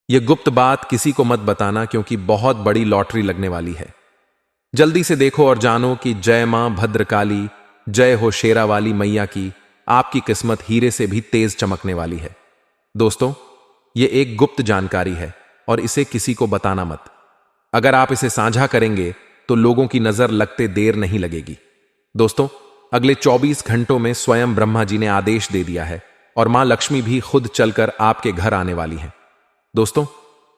यह गुप्त बात किसी को मत बताना, क्योंकि बहुत बड़ी लॉटरी लगने वाली है। जल्दी से देखो और जानो कि जय मां भद्रकाली, जय हो शेरा वाली मैया की, आपकी किस्मत हीरे से भी तेज चमकने वाली है। दोस्तों, यह एक गुप्त जानकारी है और इसे किसी को बताना मत। अगर आप इसे साझा करेंगे तो लोगों की नजर लगते देर नहीं लगेगी। दोस्तों, अगले 24 घंटों में स्वयं ब्रह्मा जी ने आदेश दे दिया है और मां लक्ष्मी भी खुद चलकर आपके घर आने वाली हैं। दोस्तों,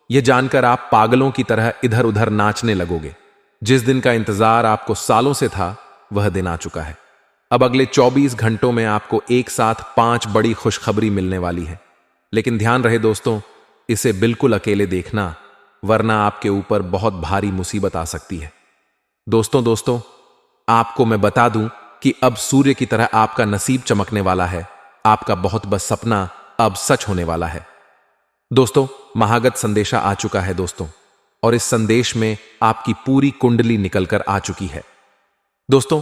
यह जानकर आप पागलों की तरह इधर उधर नाचने लगोगे। जिस दिन का इंतजार आपको सालों से था, वह दिन आ चुका है। अब अगले 24 घंटों में आपको एक साथ 5 बड़ी खुशखबरी मिलने वाली है। लेकिन ध्यान रहे दोस्तों, इसे बिल्कुल अकेले देखना, वरना आपके ऊपर बहुत भारी मुसीबत आ सकती है। दोस्तों, आपको मैं बता दूं कि अब सूर्य की तरह आपका नसीब चमकने वाला है। आपका बहुत बस सपना अब सच होने वाला है। दोस्तों, महागत संदेशा आ चुका है दोस्तों, और इस संदेश में आपकी पूरी कुंडली निकलकर आ चुकी है। दोस्तों,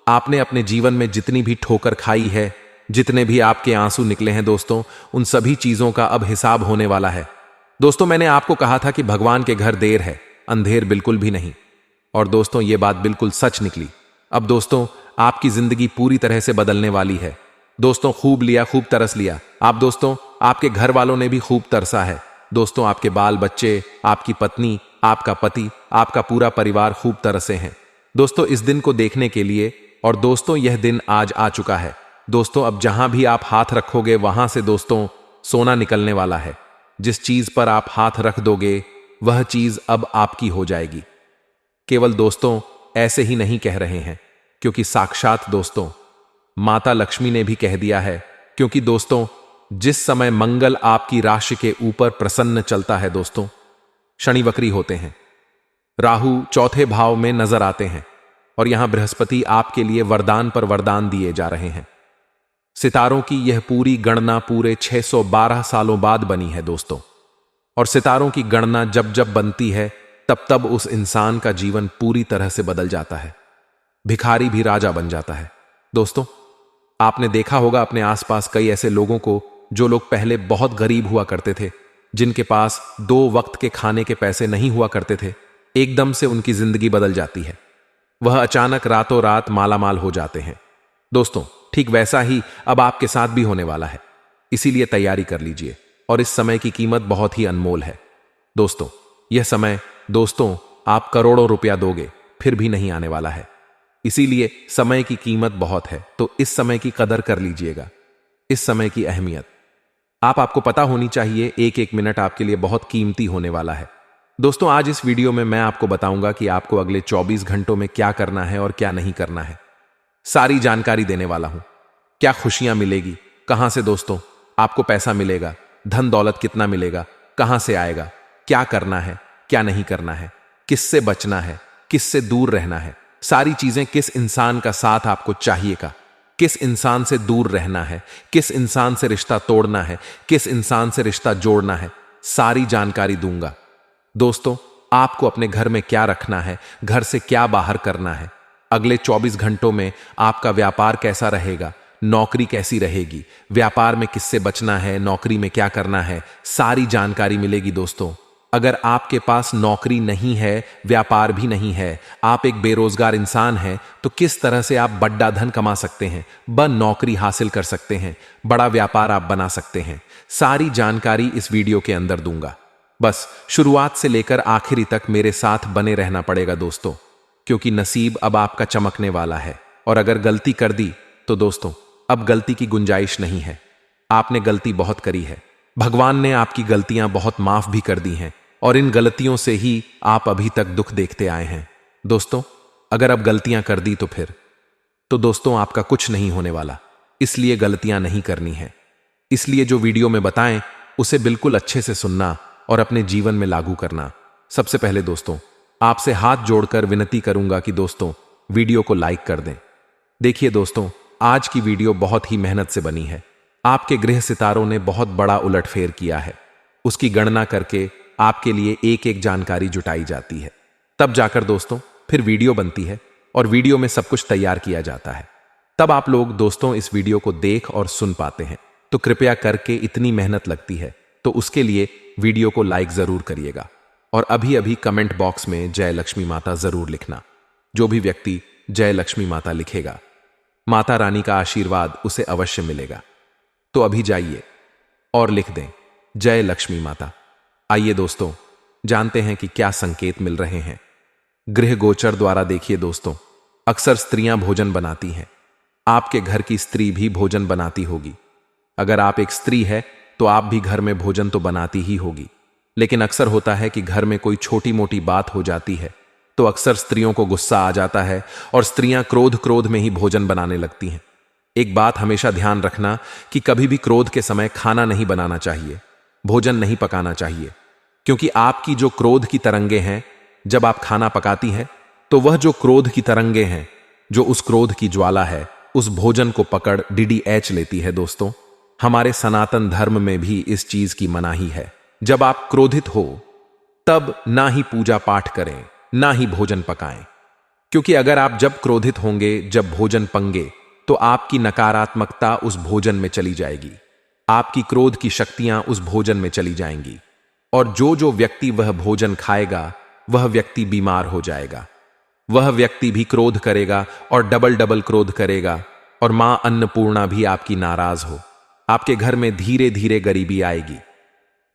आपने अपने जीवन में जितनी भी ठोकर खाई है, जितने भी आपके आंसू निकले हैं दोस्तों, उन सभी चीजों का अब हिसाब होने वाला है। दोस्तों, मैंने आपको कहा था कि भगवान के घर देर है, अंधेर बिल्कुल भी नहीं। और दोस्तों, यह बात बिल्कुल सच निकली। अब दोस्तों, आपकी जिंदगी पूरी तरह से बदलने वाली है। दोस्तों, खूब लिया, खूब तरस लिया। आप दोस्तों, आपके घर वालों ने भी खूब तरसा है। दोस्तों, आपके बाल बच्चे, आपकी पत्नी, आपका पति, आपका पूरा परिवार खूब तरसे हैं दोस्तों इस दिन को देखने के लिए। और दोस्तों, यह दिन आज आ चुका है। दोस्तों, अब जहां भी आप हाथ रखोगे वहां से दोस्तों सोना निकलने वाला है। जिस चीज पर आप हाथ रख दोगे वह चीज अब आपकी हो जाएगी। केवल दोस्तों ऐसे ही नहीं कह रहे हैं, क्योंकि साक्षात दोस्तों माता लक्ष्मी ने भी कह दिया है। क्योंकि दोस्तों, जिस समय मंगल आपकी राशि के ऊपर प्रसन्न चलता है दोस्तों, शनि वक्री होते हैं, राहु चौथे भाव में नजर आते हैं, और यहां बृहस्पति आपके लिए वरदान पर वरदान दिए जा रहे हैं। सितारों की यह पूरी गणना पूरे 612 सालों बाद बनी है दोस्तों। और सितारों की गणना जब जब बनती है, तब तब उस इंसान का जीवन पूरी तरह से बदल जाता है। भिखारी भी राजा बन जाता है। दोस्तों, आपने देखा होगा अपने आसपास कई ऐसे लोगों को, जो लोग पहले बहुत गरीब हुआ करते थे, जिनके पास 2 वक्त के खाने के पैसे नहीं हुआ करते थे। एकदम से उनकी जिंदगी बदल जाती है। वह अचानक रातों रात मालामाल हो जाते हैं। दोस्तों, ठीक वैसा ही अब आपके साथ भी होने वाला है। इसीलिए तैयारी कर लीजिए, और इस समय की कीमत बहुत ही अनमोल है। दोस्तों, यह समय दोस्तों आप करोड़ों रुपया दोगे फिर भी नहीं आने वाला है। इसीलिए समय की कीमत बहुत है, तो इस समय की कदर कर लीजिएगा। इस समय की अहमियत आपको पता होनी चाहिए। एक एक मिनट आपके लिए बहुत कीमती होने वाला है। दोस्तों, आज इस वीडियो में मैं आपको बताऊंगा कि आपको अगले 24 घंटों में क्या करना है और क्या नहीं करना है। सारी जानकारी देने वाला हूं। क्या खुशियां मिलेगी, कहां से दोस्तों आपको पैसा मिलेगा, धन दौलत कितना मिलेगा, कहां से आएगा, क्या करना है, क्या नहीं करना है, किससे बचना है, किससे दूर रहना है, सारी चीजें, किस इंसान का साथ आपको चाहिएगा, किस इंसान से दूर रहना है, किस इंसान से रिश्ता तोड़ना है, किस इंसान से रिश्ता जोड़ना है, सारी जानकारी दूंगा। दोस्तों, आपको अपने घर में क्या रखना है, घर से क्या बाहर करना है, अगले 24 घंटों में आपका व्यापार कैसा रहेगा, नौकरी कैसी रहेगी, व्यापार में किससे बचना है, नौकरी में क्या करना है, सारी जानकारी मिलेगी। दोस्तों, अगर आपके पास नौकरी नहीं है, व्यापार भी नहीं है, आप एक बेरोजगार इंसान हैं, तो किस तरह से आप बड़ा धन कमा सकते हैं, नौकरी हासिल कर सकते हैं, बड़ा व्यापार आप बना सकते हैं, सारी जानकारी इस वीडियो के अंदर दूंगा। बस शुरुआत से लेकर आखिरी तक मेरे साथ बने रहना पड़ेगा दोस्तों, क्योंकि नसीब अब आपका चमकने वाला है। और अगर गलती कर दी तो दोस्तों अब गलती की गुंजाइश नहीं है। आपने गलती बहुत करी है, भगवान ने आपकी गलतियां बहुत माफ भी कर दी हैं, और इन गलतियों से ही आप अभी तक दुख देखते आए हैं। दोस्तों, अगर अब गलतियां कर दी तो दोस्तों आपका कुछ नहीं होने वाला। इसलिए गलतियां नहीं करनी है। इसलिए जो वीडियो में बताएं उसे बिल्कुल अच्छे से सुनना और अपने जीवन में लागू करना। सबसे पहले दोस्तों आपसे हाथ जोड़कर विनती करूंगा कि दोस्तों वीडियो को लाइक कर दें। देखिए दोस्तों, आज की वीडियो बहुत ही मेहनत से बनी है। आपके गृह सितारों ने बहुत बड़ा उलटफेर किया है। उसकी गणना करके आपके लिए एक एक जानकारी जुटाई जाती है, तब जाकर दोस्तों फिर वीडियो बनती है, और वीडियो में सब कुछ तैयार किया जाता है। तब आप लोग दोस्तों इस वीडियो को देख और सुन पाते हैं। तो कृपया करके, इतनी मेहनत लगती है तो उसके लिए वीडियो को लाइक जरूर करिएगा और अभी अभी कमेंट बॉक्स में जय लक्ष्मी माता जरूर लिखना। जो भी व्यक्ति जय लक्ष्मी माता लिखेगा, माता रानी का आशीर्वाद उसे अवश्य मिलेगा। तो अभी जाइए और लिख दें जय लक्ष्मी माता। आइए दोस्तों, जानते हैं कि क्या संकेत मिल रहे हैं। गृह गोचर द्वारा देखिए दोस्तों, अक्सर स्त्रियां भोजन बनाती हैं। आपके घर की स्त्री भी भोजन बनाती होगी। अगर आप एक स्त्री है तो आप भी घर में भोजन तो बनाती ही होगी, लेकिन अक्सर होता है कि घर में कोई छोटी मोटी बात हो जाती है तो अक्सर स्त्रियों को गुस्सा आ जाता है और स्त्रियां क्रोध में ही भोजन बनाने लगती हैं। एक बात हमेशा ध्यान रखना कि कभी भी क्रोध के समय खाना नहीं बनाना चाहिए, भोजन नहीं पकाना चाहिए, क्योंकि आपकी जो क्रोध की तरंगे हैं, जब आप खाना पकाती हैं तो वह जो क्रोध की तरंगे हैं, जो उस क्रोध की ज्वाला है, उस भोजन को पकड़ DDH लेती है। दोस्तों, हमारे सनातन धर्म में भी इस चीज की मनाही है। जब आप क्रोधित हो तब ना ही पूजा पाठ करें, ना ही भोजन पकाएं, क्योंकि अगर आप जब क्रोधित होंगे, जब भोजन पंगे, तो आपकी नकारात्मकता उस भोजन में चली जाएगी, आपकी क्रोध की शक्तियां उस भोजन में चली जाएंगी और जो व्यक्ति वह भोजन खाएगा वह व्यक्ति बीमार हो जाएगा। वह व्यक्ति भी क्रोध करेगा और डबल क्रोध करेगा और मां अन्नपूर्णा भी आपकी नाराज हो। आपके घर में धीरे धीरे गरीबी आएगी।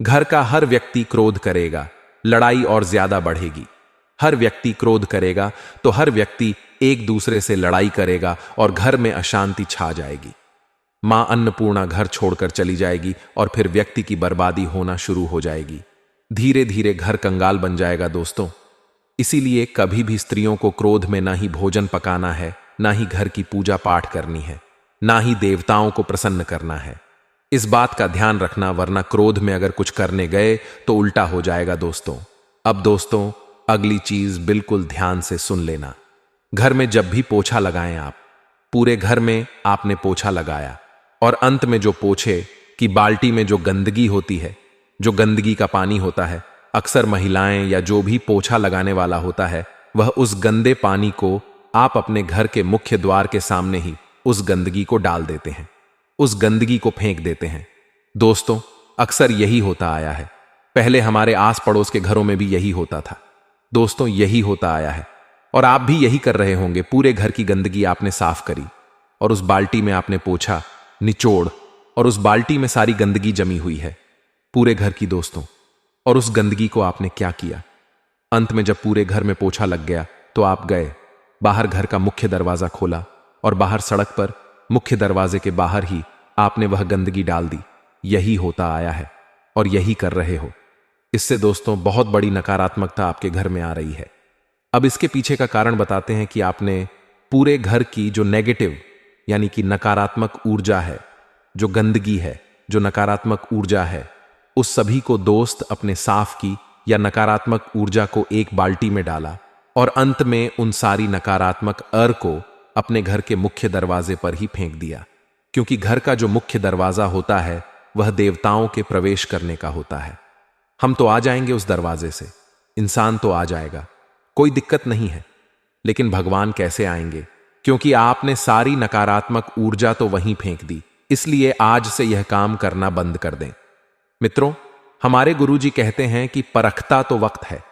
घर का हर व्यक्ति क्रोध करेगा, लड़ाई और ज्यादा बढ़ेगी। हर व्यक्ति क्रोध करेगा तो हर व्यक्ति एक दूसरे से लड़ाई करेगा और घर में अशांति छा जाएगी। मां अन्नपूर्णा घर छोड़कर चली जाएगी और फिर व्यक्ति की बर्बादी होना शुरू हो जाएगी। धीरे धीरे घर कंगाल बन जाएगा। दोस्तों, इसीलिए कभी भी स्त्रियों को क्रोध में ना ही भोजन पकाना है, ना ही घर की पूजा पाठ करनी है, ना ही देवताओं को प्रसन्न करना है। इस बात का ध्यान रखना, वरना क्रोध में अगर कुछ करने गए तो उल्टा हो जाएगा। दोस्तों, अब दोस्तों अगली चीज बिल्कुल ध्यान से सुन लेना। घर में जब भी पोछा लगाएं आप, पूरे घर में आपने पोछा लगाया और अंत में जो पोछे की बाल्टी में जो गंदगी होती है, जो गंदगी का पानी होता है, अक्सर महिलाएं या जो भी पोछा लगाने वाला होता है, वह उस गंदे पानी को आप अपने घर के मुख्य द्वार के सामने ही उस गंदगी को डाल देते हैं, उस गंदगी को फेंक देते हैं। दोस्तों, अक्सर यही होता आया है। पहले हमारे आस पड़ोस के घरों में भी यही होता था। दोस्तों, यही होता आया है और आप भी यही कर रहे होंगे। पूरे घर की गंदगी आपने साफ करी और उस बाल्टी में आपने पोछा निचोड़ और उस बाल्टी में सारी गंदगी जमी हुई है पूरे घर की। दोस्तों, और उस गंदगी को आपने क्या किया? अंत में जब पूरे घर में पोछा लग गया तो आप गए बाहर, घर का मुख्य दरवाजा खोला और बाहर सड़क पर मुख्य दरवाजे के बाहर ही आपने वह गंदगी डाल दी। यही होता आया है और यही कर रहे हो। इससे दोस्तों बहुत बड़ी नकारात्मकता आपके घर में आ रही है। अब इसके पीछे का कारण बताते हैं कि आपने पूरे घर की जो नेगेटिव यानी कि नकारात्मक ऊर्जा है, जो गंदगी है, जो नकारात्मक ऊर्जा है, उस सभी को दोस्त अपने साफ की या नकारात्मक ऊर्जा को एक बाल्टी में डाला और अंत में उन सारी नकारात्मक को अपने घर के मुख्य दरवाजे पर ही फेंक दिया। क्योंकि घर का जो मुख्य दरवाजा होता है वह देवताओं के प्रवेश करने का होता है। हम तो आ जाएंगे उस दरवाजे से, इंसान तो आ जाएगा, कोई दिक्कत नहीं है, लेकिन भगवान कैसे आएंगे? क्योंकि आपने सारी नकारात्मक ऊर्जा तो वहीं फेंक दी। इसलिए आज से यह काम करना बंद कर दें। मित्रों, हमारे गुरुजी कहते हैं कि परखता तो वक्त है,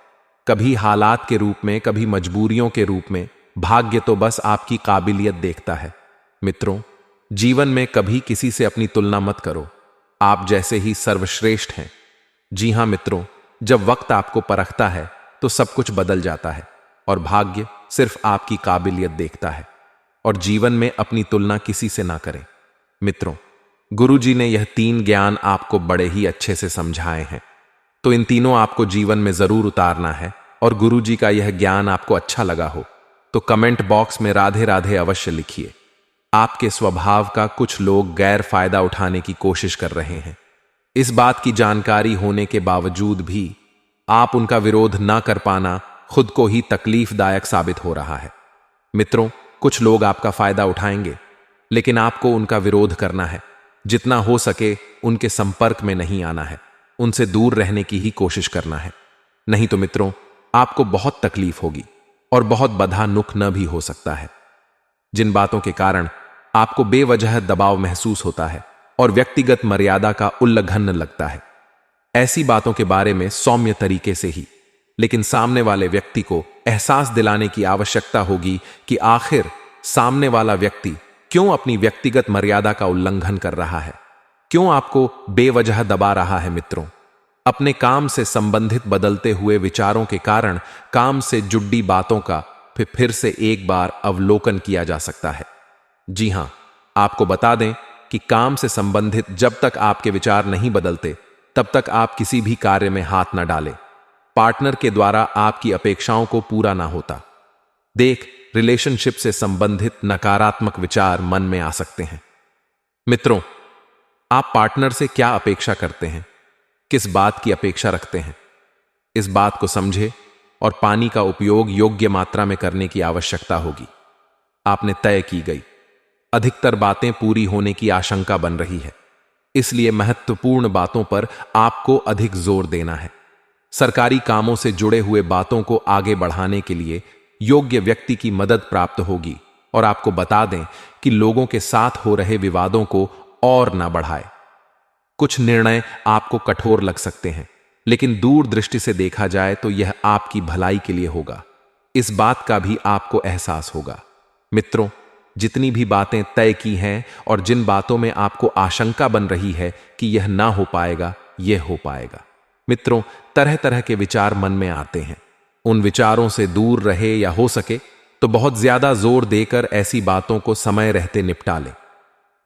कभी हालात के रूप में, कभी मजबूरियों के रूप में, भाग्य तो बस आपकी काबिलियत देखता है। मित्रों, जीवन में कभी किसी से अपनी तुलना मत करो, आप जैसे ही सर्वश्रेष्ठ हैं। जी हां मित्रों, जब वक्त आपको परखता है तो सब कुछ बदल जाता है और भाग्य सिर्फ आपकी काबिलियत देखता है। और जीवन में अपनी तुलना किसी से ना करें। मित्रों, गुरुजी ने यह 3 ज्ञान आपको बड़े ही अच्छे से समझाए हैं, तो इन तीनों आपको जीवन में जरूर उतारना है। और गुरुजी का यह ज्ञान आपको अच्छा लगा हो तो कमेंट बॉक्स में राधे राधे अवश्य लिखिए। आपके स्वभाव का कुछ लोग गैर फायदा उठाने की कोशिश कर रहे हैं। इस बात की जानकारी होने के बावजूद भी आप उनका विरोध ना कर पाना खुद को ही तकलीफदायक साबित हो रहा है। मित्रों, कुछ लोग आपका फायदा उठाएंगे, लेकिन आपको उनका विरोध करना है। जितना हो सके उनके संपर्क में नहीं आना है, उनसे दूर रहने की ही कोशिश करना है। नहीं तो मित्रों, आपको बहुत तकलीफ होगी और बहुत बधा नुक न भी हो सकता है। जिन बातों के कारण आपको बेवजह दबाव महसूस होता है और व्यक्तिगत मर्यादा का उल्लंघन लगता है, ऐसी बातों के बारे में सौम्य तरीके से ही, लेकिन सामने वाले व्यक्ति को एहसास दिलाने की आवश्यकता होगी कि आखिर सामने वाला व्यक्ति क्यों अपनी व्यक्तिगत मर्यादा का उल्लंघन कर रहा है, क्यों आपको बेवजह दबा रहा है। मित्रों, अपने काम से संबंधित बदलते हुए विचारों के कारण काम से जुड़ी बातों का फिर से एक बार अवलोकन किया जा सकता है। जी हां, आपको बता दें कि काम से संबंधित जब तक आपके विचार नहीं बदलते तब तक आप किसी भी कार्य में हाथ न डालें। पार्टनर के द्वारा आपकी अपेक्षाओं को पूरा ना होता देख रिलेशनशिप से संबंधित नकारात्मक विचार मन में आ सकते हैं। मित्रों, आप पार्टनर से क्या अपेक्षा करते हैं, किस बात की अपेक्षा रखते हैं, इस बात को समझे और पानी का उपयोग योग्य मात्रा में करने की आवश्यकता होगी। आपने तय की गई अधिकतर बातें पूरी होने की आशंका बन रही है, इसलिए महत्वपूर्ण बातों पर आपको अधिक जोर देना है। सरकारी कामों से जुड़े हुए बातों को आगे बढ़ाने के लिए योग्य व्यक्ति की मदद प्राप्त होगी और आपको बता दें कि लोगों के साथ हो रहे विवादों को और ना बढ़ाए। कुछ निर्णय आपको कठोर लग सकते हैं, लेकिन दूर दृष्टि से देखा जाए तो यह आपकी भलाई के लिए होगा। इस बात का भी आपको एहसास होगा। मित्रों, जितनी भी बातें तय की हैं और जिन बातों में आपको आशंका बन रही है कि यह ना हो पाएगा, यह हो पाएगा। मित्रों, तरह तरह के विचार मन में आते हैं। उन विचारों से दूर रहे या हो सके तो बहुत ज्यादा जोर देकर ऐसी बातों को समय रहते निपटा लें।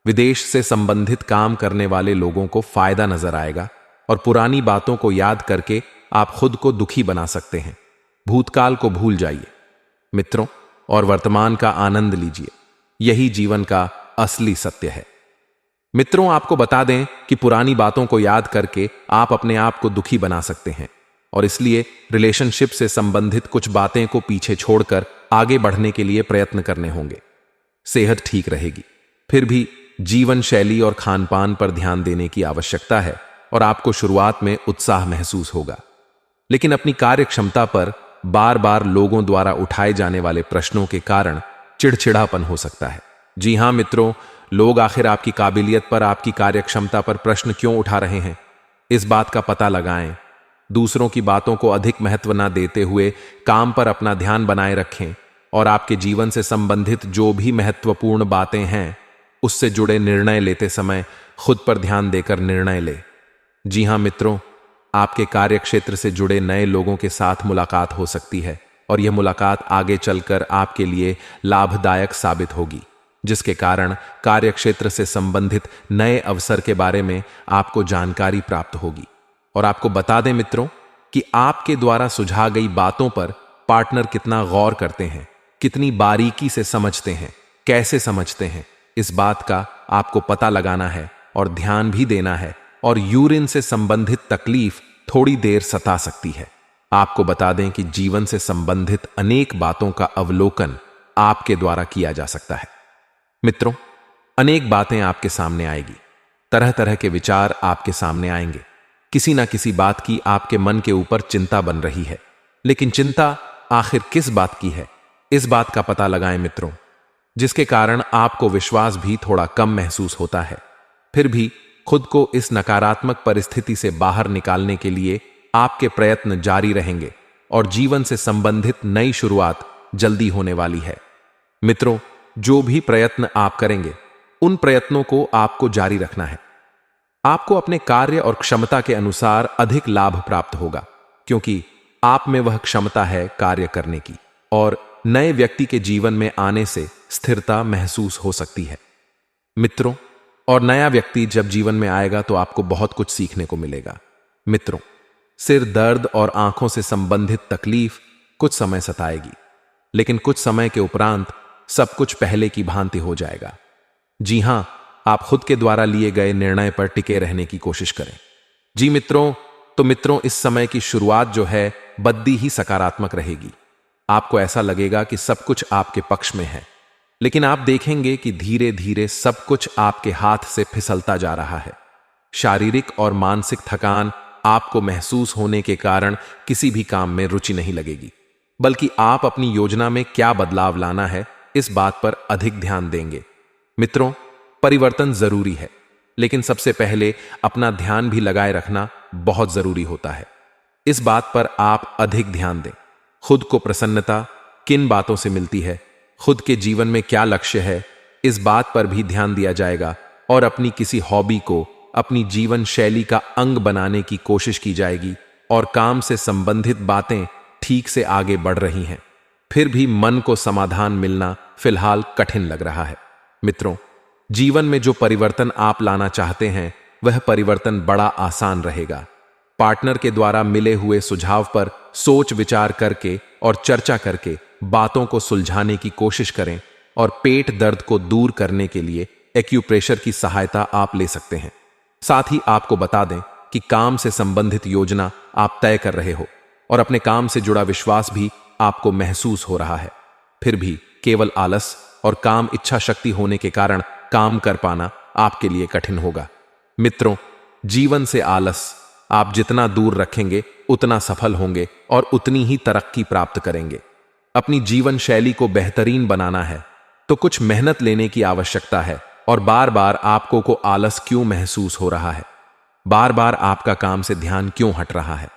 विदेश से संबंधित काम करने वाले लोगों को फायदा नजर आएगा और पुरानी बातों को याद करके आप खुद को दुखी बना सकते हैं। भूतकाल को भूल जाइए मित्रों और वर्तमान का आनंद लीजिए। यही जीवन का असली सत्य है। मित्रों, आपको बता दें कि पुरानी बातों को याद करके आप अपने आप को दुखी बना सकते हैं और इसलिए रिलेशनशिप से संबंधित कुछ बातें को पीछे छोड़कर आगे बढ़ने के लिए प्रयत्न करने होंगे। सेहत ठीक रहेगी, फिर भी जीवन शैली और खान पान पर ध्यान देने की आवश्यकता है और आपको शुरुआत में उत्साह महसूस होगा, लेकिन अपनी कार्य क्षमता पर बार बार लोगों द्वारा उठाए जाने वाले प्रश्नों के कारण चिड़चिड़ापन हो सकता है। जी हां मित्रों, लोग आखिर आपकी काबिलियत पर, आपकी कार्यक्षमता पर प्रश्न क्यों उठा रहे हैं, इस बात का पता लगाएं। दूसरों की बातों को अधिक महत्व न देते हुए काम पर अपना ध्यान बनाए रखें और आपके जीवन से संबंधित जो भी महत्वपूर्ण बातें हैं उससे जुड़े निर्णय लेते समय खुद पर ध्यान देकर निर्णय लें। जी हां मित्रों, आपके कार्यक्षेत्र से जुड़े नए लोगों के साथ मुलाकात हो सकती है और यह मुलाकात आगे चलकर आपके लिए लाभदायक साबित होगी, जिसके कारण कार्यक्षेत्र से संबंधित नए अवसर के बारे में आपको जानकारी प्राप्त होगी। और आपको बता दें मित्रों कि आपके द्वारा सुझा गई बातों पर पार्टनर कितना गौर करते हैं, कितनी बारीकी से समझते हैं, कैसे समझते हैं, इस बात का आपको पता लगाना है और ध्यान भी देना है। और यूरिन से संबंधित तकलीफ थोड़ी देर सता सकती है। आपको बता दें कि जीवन से संबंधित अनेक बातों का अवलोकन आपके द्वारा किया जा सकता है। मित्रों, अनेक बातें आपके सामने आएगी, तरह तरह के विचार आपके सामने आएंगे। किसी ना किसी बात की आपके मन के ऊपर चिंता बन रही है, लेकिन चिंता आखिर किस बात की है, इस बात का पता लगाएं मित्रों, जिसके कारण आपको विश्वास भी थोड़ा कम महसूस होता है। फिर भी खुद को इस नकारात्मक परिस्थिति से बाहर निकालने के लिए आपके प्रयत्न जारी रहेंगे और जीवन से संबंधित नई शुरुआत जल्दी होने वाली है। मित्रों, जो भी प्रयत्न आप करेंगे उन प्रयत्नों को आपको जारी रखना है। आपको अपने कार्य और क्षमता के अनुसार अधिक लाभ प्राप्त होगा, क्योंकि आप में वह क्षमता है कार्य करने की, और नए व्यक्ति के जीवन में आने से स्थिरता महसूस हो सकती है। मित्रों, और नया व्यक्ति जब जीवन में आएगा तो आपको बहुत कुछ सीखने को मिलेगा। मित्रों, सिर दर्द और आंखों से संबंधित तकलीफ कुछ समय सताएगी, लेकिन कुछ समय के उपरांत सब कुछ पहले की भांति हो जाएगा। जी हां, आप खुद के द्वारा लिए गए निर्णय पर टिके रहने की कोशिश करें। जी मित्रों, तो मित्रों, इस समय की शुरुआत जो है बद्दी ही सकारात्मक रहेगी। आपको ऐसा लगेगा कि सब कुछ आपके पक्ष में है, लेकिन आप देखेंगे कि धीरे धीरे सब कुछ आपके हाथ से फिसलता जा रहा है। शारीरिक और मानसिक थकान आपको महसूस होने के कारण किसी भी काम में रुचि नहीं लगेगी, बल्कि आप अपनी योजना में क्या बदलाव लाना है इस बात पर अधिक ध्यान देंगे। मित्रों, परिवर्तन जरूरी है, लेकिन सबसे पहले अपना ध्यान भी लगाए रखना बहुत जरूरी होता है। इस बात पर आप अधिक ध्यान दें। खुद को प्रसन्नता किन बातों से मिलती है, खुद के जीवन में क्या लक्ष्य है, इस बात पर भी ध्यान दिया जाएगा और अपनी किसी हॉबी को अपनी जीवन शैली का अंग बनाने की कोशिश की जाएगी और काम से संबंधित बातें ठीक से आगे बढ़ रही हैं। फिर भी मन को समाधान मिलना फिलहाल कठिन लग रहा है। मित्रों, जीवन में जो परिवर्तन आप लाना चाहते हैं वह परिवर्तन बड़ा आसान रहेगा। पार्टनर के द्वारा मिले हुए सुझाव पर सोच विचार करके और चर्चा करके बातों को सुलझाने की कोशिश करें और पेट दर्द को दूर करने के लिए एक्यूप्रेशर की सहायता आप ले सकते हैं। साथ ही आपको बता दें कि काम से संबंधित योजना आप तय कर रहे हो और अपने काम से जुड़ा विश्वास भी आपको महसूस हो रहा है। फिर भी केवल आलस और काम इच्छा शक्ति होने के कारण काम कर पाना आपके लिए कठिन होगा। मित्रों, जीवन से आलस आप जितना दूर रखेंगे उतना सफल होंगे और उतनी ही तरक्की प्राप्त करेंगे। अपनी जीवन शैली को बेहतरीन बनाना है तो कुछ मेहनत लेने की आवश्यकता है। और बार बार आपको को आलस क्यों महसूस हो रहा है, बार बार आपका काम से ध्यान क्यों हट रहा है,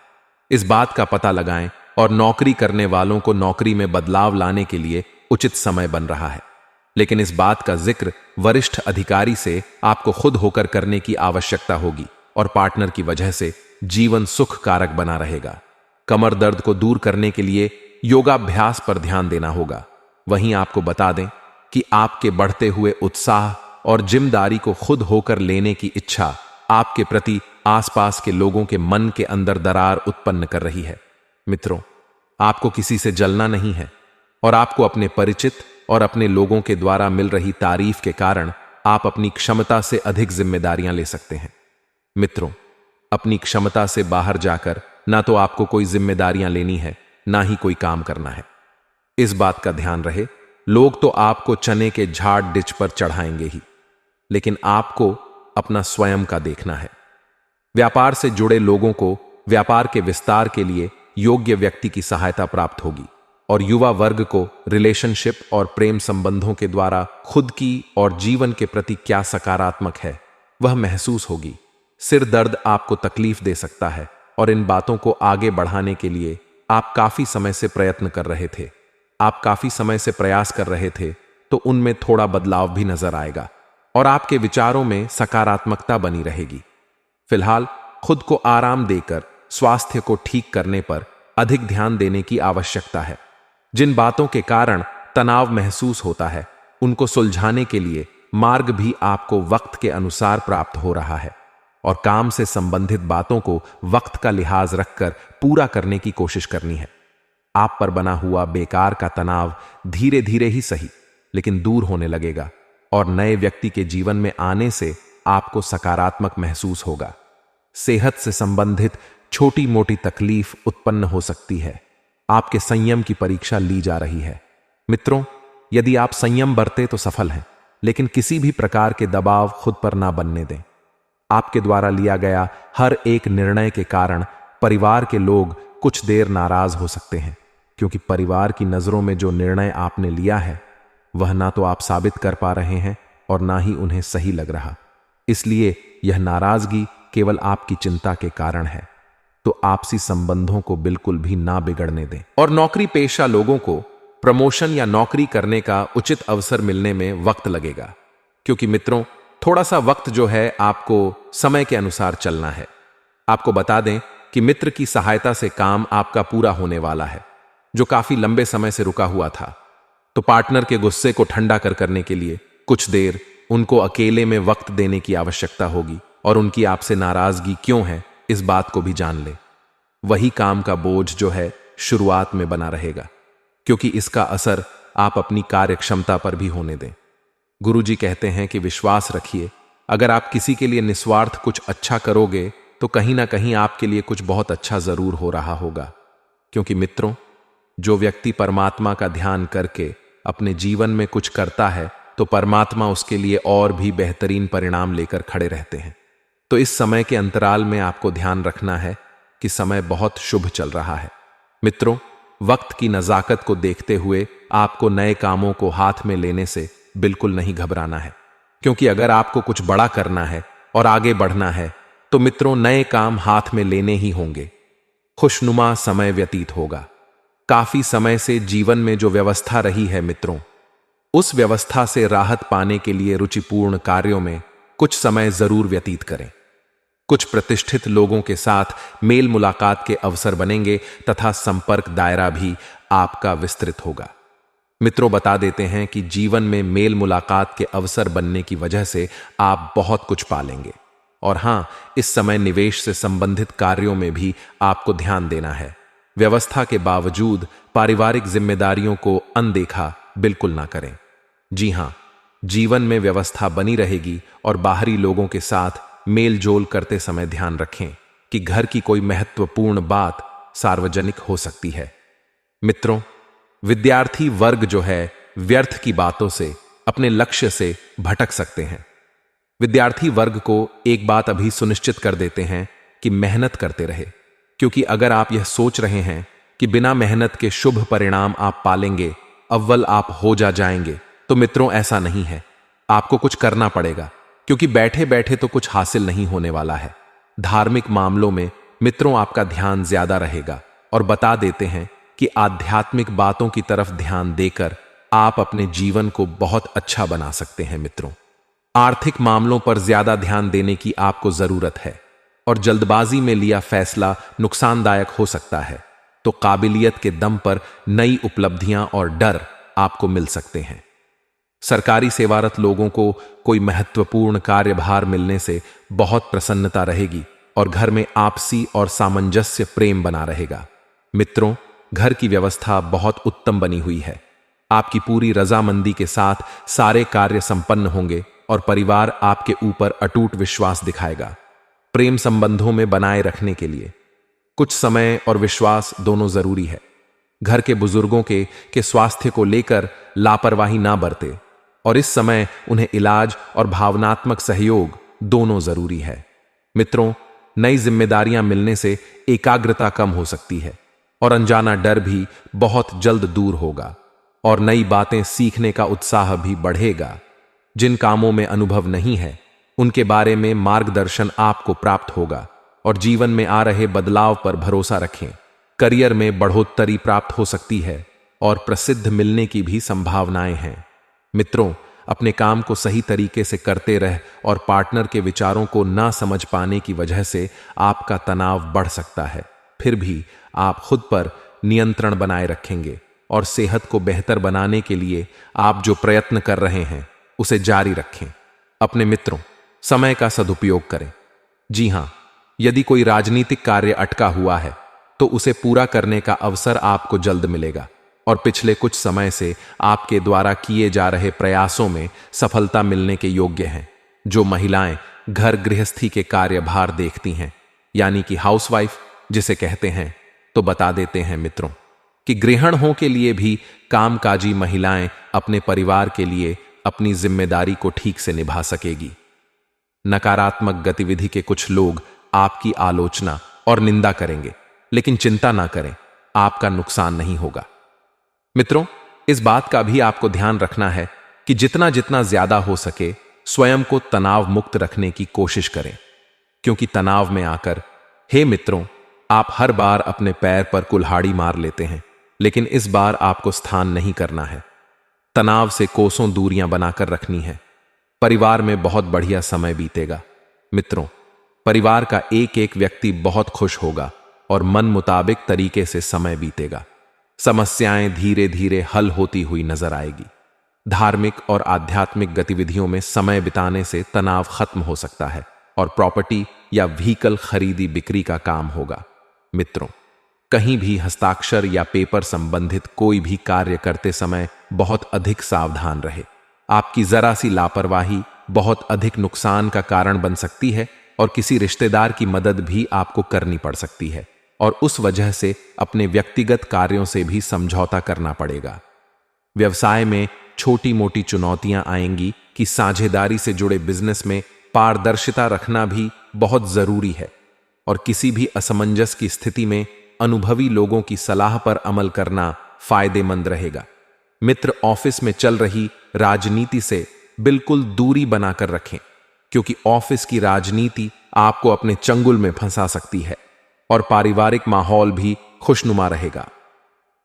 इस बात का पता लगाएं और नौकरी करने वालों को नौकरी में बदलाव लाने के लिए उचित समय बन रहा है। लेकिन इस बात का जिक्र वरिष्ठ अधिकारी से आपको खुद होकर करने की आवश्यकता होगी और पार्टनर की वजह से जीवन सुख कारक बना रहेगा। कमर दर्द को दूर करने के लिए योगाभ्यास पर ध्यान देना होगा। वहीं आपको बता दें कि आपके बढ़ते हुए उत्साह और जिम्मेदारी को खुद होकर लेने की इच्छा आपके प्रति आसपास के लोगों के मन के अंदर दरार उत्पन्न कर रही है। मित्रों, आपको किसी से जलना नहीं है और आपको अपने परिचित और अपने लोगों के द्वारा मिल रही तारीफ के कारण आप अपनी क्षमता से अधिक जिम्मेदारियां ले सकते हैं। मित्रों, अपनी क्षमता से बाहर जाकर ना तो आपको कोई जिम्मेदारियां लेनी है, ना ही कोई काम करना है। इस बात का ध्यान रहे, लोग तो आपको चने के झाड़ डिच पर चढ़ाएंगे ही, लेकिन आपको अपना स्वयं का देखना है। व्यापार से जुड़े लोगों को व्यापार के विस्तार के लिए योग्य व्यक्ति की सहायता प्राप्त होगी और युवा वर्ग को रिलेशनशिप और प्रेम संबंधों के द्वारा खुद की और जीवन के प्रति क्या सकारात्मक है वह महसूस होगी। सिर दर्द आपको तकलीफ दे सकता है और इन बातों को आगे बढ़ाने के लिए आप काफी समय से प्रयत्न कर रहे थे, आप काफी समय से प्रयास कर रहे थे, तो उनमें थोड़ा बदलाव भी नजर आएगा और आपके विचारों में सकारात्मकता बनी रहेगी। फिलहाल खुद को आराम देकर स्वास्थ्य को ठीक करने पर अधिक ध्यान देने की आवश्यकता है। जिन बातों के कारण तनाव महसूस होता है उनको सुलझाने के लिए मार्ग भी आपको वक्त के अनुसार प्राप्त हो रहा है और काम से संबंधित बातों को वक्त का लिहाज रखकर पूरा करने की कोशिश करनी है। आप पर बना हुआ बेकार का तनाव धीरे धीरे ही सही लेकिन दूर होने लगेगा और नए व्यक्ति के जीवन में आने से आपको सकारात्मक महसूस होगा। सेहत से संबंधित छोटी मोटी तकलीफ उत्पन्न हो सकती है। आपके संयम की परीक्षा ली जा रही है। मित्रों, यदि आप संयम बरते तो सफल हैं, लेकिन किसी भी प्रकार के दबाव खुद पर ना बनने दें। आपके द्वारा लिया गया हर एक निर्णय के कारण परिवार के लोग कुछ देर नाराज हो सकते हैं, क्योंकि परिवार की नजरों में जो निर्णय आपने लिया है वह ना तो आप साबित कर पा रहे हैं और ना ही उन्हें सही लग रहा। इसलिए यह नाराजगी केवल आपकी चिंता के कारण है। तो आपसी संबंधों को बिल्कुल भी ना बिगड़ने दें। और नौकरी पेशा लोगों को प्रमोशन या नौकरी करने का उचित अवसर मिलने में वक्त लगेगा, क्योंकि मित्रों थोड़ा सा वक्त जो है आपको समय के अनुसार चलना है। आपको बता दें कि मित्र की सहायता से काम आपका पूरा होने वाला है जो काफी लंबे समय से रुका हुआ था। तो पार्टनर के गुस्से को ठंडा करने के लिए कुछ देर उनको अकेले में वक्त देने की आवश्यकता होगी और उनकी आपसे नाराजगी क्यों है इस बात को भी जान ले। वही काम का बोझ जो है शुरुआत में बना रहेगा, क्योंकि इसका असर आप अपनी कार्यक्षमता पर भी होने दें। गुरुजी कहते हैं कि विश्वास रखिए, अगर आप किसी के लिए निस्वार्थ कुछ अच्छा करोगे तो कहीं ना कहीं आपके लिए कुछ बहुत अच्छा जरूर हो रहा होगा। क्योंकि मित्रों, जो व्यक्ति परमात्मा का ध्यान करके अपने जीवन में कुछ करता है तो परमात्मा उसके लिए और भी बेहतरीन परिणाम लेकर खड़े रहते हैं। तो इस समय के अंतराल में आपको ध्यान रखना है कि समय बहुत शुभ चल रहा है। मित्रों, वक्त की नजाकत को देखते हुए आपको नए कामों को हाथ में लेने से बिल्कुल नहीं घबराना है, क्योंकि अगर आपको कुछ बड़ा करना है और आगे बढ़ना है तो मित्रों नए काम हाथ में लेने ही होंगे। खुशनुमा समय व्यतीत होगा। काफी समय से जीवन में जो व्यवस्था रही है मित्रों, उस व्यवस्था से राहत पाने के लिए रुचिपूर्ण कार्यों में कुछ समय जरूर व्यतीत करें। कुछ प्रतिष्ठित लोगों के साथ मेल मुलाकात के अवसर बनेंगे तथा संपर्क दायरा भी आपका विस्तृत होगा। मित्रों बता देते हैं कि जीवन में मेल मुलाकात के अवसर बनने की वजह से आप बहुत कुछ पालेंगे। और हां, इस समय निवेश से संबंधित कार्यों में भी आपको ध्यान देना है। व्यवस्था के बावजूद पारिवारिक जिम्मेदारियों को अनदेखा बिल्कुल ना करें। जी हां, जीवन में व्यवस्था बनी रहेगी और बाहरी लोगों के साथ मेल जोल करते समय ध्यान रखें कि घर की कोई महत्वपूर्ण बात सार्वजनिक हो सकती है। मित्रों, विद्यार्थी वर्ग जो है व्यर्थ की बातों से अपने लक्ष्य से भटक सकते हैं। विद्यार्थी वर्ग को एक बात अभी सुनिश्चित कर देते हैं कि मेहनत करते रहे, क्योंकि अगर आप यह सोच रहे हैं कि बिना मेहनत के शुभ परिणाम आप पालेंगे, अव्वल आप हो जाएंगे, तो मित्रों ऐसा नहीं है। आपको कुछ करना पड़ेगा, क्योंकि बैठे बैठे तो कुछ हासिल नहीं होने वाला है। धार्मिक मामलों में मित्रों आपका ध्यान ज्यादा रहेगा और बता देते हैं कि आध्यात्मिक बातों की तरफ ध्यान देकर आप अपने जीवन को बहुत अच्छा बना सकते हैं। मित्रों, आर्थिक मामलों पर ज्यादा ध्यान देने की आपको जरूरत है और जल्दबाजी में लिया फैसला नुकसानदायक हो सकता है, तो काबिलियत के दम पर नई उपलब्धियां और डर आपको मिल सकते हैं। सरकारी सेवारत लोगों को कोई महत्वपूर्ण कार्यभार मिलने से बहुत प्रसन्नता रहेगी और घर में आपसी और सामंजस्य प्रेम बना रहेगा। मित्रों, घर की व्यवस्था बहुत उत्तम बनी हुई है। आपकी पूरी रजामंदी के साथ सारे कार्य संपन्न होंगे और परिवार आपके ऊपर अटूट विश्वास दिखाएगा। प्रेम संबंधों में बनाए रखने के लिए कुछ समय और विश्वास दोनों जरूरी है। घर के बुजुर्गों के स्वास्थ्य को लेकर लापरवाही ना बरते और इस समय उन्हें इलाज और भावनात्मक सहयोग दोनों जरूरी है। मित्रों, नई जिम्मेदारियां मिलने से एकाग्रता कम हो सकती है और अनजाना डर भी बहुत जल्द दूर होगा और नई बातें सीखने का उत्साह भी बढ़ेगा। जिन कामों में अनुभव नहीं है, उनके बारे में मार्गदर्शन आपको प्राप्त होगा और जीवन में आ रहे बदलाव पर भरोसा रखें। करियर में बढ़ोतरी प्राप्त हो सकती है और प्रसिद्ध मिलने की भी संभावनाएं हैं। मित्रों, अपने काम को सही तरीके से करते रह और पार्टनर के विचारों को ना समझ पाने की वजह से आपका तनाव बढ़ सकता है। फिर भी आप खुद पर नियंत्रण बनाए रखेंगे और सेहत को बेहतर बनाने के लिए आप जो प्रयत्न कर रहे हैं उसे जारी रखें। अपने मित्रों, समय का सदुपयोग करें। जी हां, यदि कोई राजनीतिक कार्य अटका हुआ है तो उसे पूरा करने का अवसर आपको जल्द मिलेगा और पिछले कुछ समय से आपके द्वारा किए जा रहे प्रयासों में सफलता मिलने के योग्य हैं। जो महिलाएं घर गृहस्थी के कार्यभार देखती हैं, यानी कि हाउसवाइफ जिसे कहते हैं, तो बता देते हैं मित्रों कि गृहिणों के लिए भी कामकाजी महिलाएं अपने परिवार के लिए अपनी जिम्मेदारी को ठीक से निभा सकेगी। नकारात्मक गतिविधि के कुछ लोग आपकी आलोचना और निंदा करेंगे, लेकिन चिंता ना करें, आपका नुकसान नहीं होगा। मित्रों, इस बात का भी आपको ध्यान रखना है कि जितना जितना ज्यादा हो सके स्वयं को तनाव मुक्त रखने की कोशिश करें, क्योंकि तनाव में आकर, हे मित्रों, आप हर बार अपने पैर पर कुल्हाड़ी मार लेते हैं, लेकिन इस बार आपको स्थान नहीं करना है। तनाव से कोसों दूरियां बनाकर रखनी है। परिवार में बहुत बढ़िया समय बीतेगा। मित्रों, परिवार का एक एक व्यक्ति बहुत खुश होगा और मन मुताबिक तरीके से समय बीतेगा। समस्याएं धीरे धीरे हल होती हुई नजर आएगी। धार्मिक और आध्यात्मिक गतिविधियों में समय बिताने से तनाव खत्म हो सकता है और प्रॉपर्टी या व्हीकल खरीदी बिक्री का काम होगा। मित्रों, कहीं भी हस्ताक्षर या पेपर संबंधित कोई भी कार्य करते समय बहुत अधिक सावधान रहे। आपकी जरा सी लापरवाही बहुत अधिक नुकसान का कारण बन सकती है और किसी रिश्तेदार की मदद भी आपको करनी पड़ सकती है और उस वजह से अपने व्यक्तिगत कार्यों से भी समझौता करना पड़ेगा। व्यवसाय में छोटी मोटी चुनौतियां आएंगी कि साझेदारी से जुड़े बिजनेस में पारदर्शिता रखना भी बहुत जरूरी है और किसी भी असमंजस की स्थिति में अनुभवी लोगों की सलाह पर अमल करना फायदेमंद रहेगा। मित्र, ऑफिस में चल रही राजनीति से बिल्कुल दूरी बनाकर रखें। क्योंकि ऑफिस की राजनीति आपको अपने चंगुल में फंसा सकती है और पारिवारिक माहौल भी खुशनुमा रहेगा।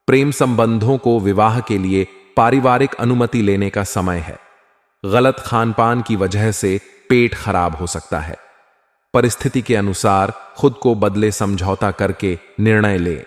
प्रेम संबंधों को विवाह के लिए पारिवारिक अनुमति लेने का समय है। गलत खानपान की वजह से पेट खराब हो सकता है। परिस्थिति के अनुसार खुद को बदले समझौता करके निर्णय लें।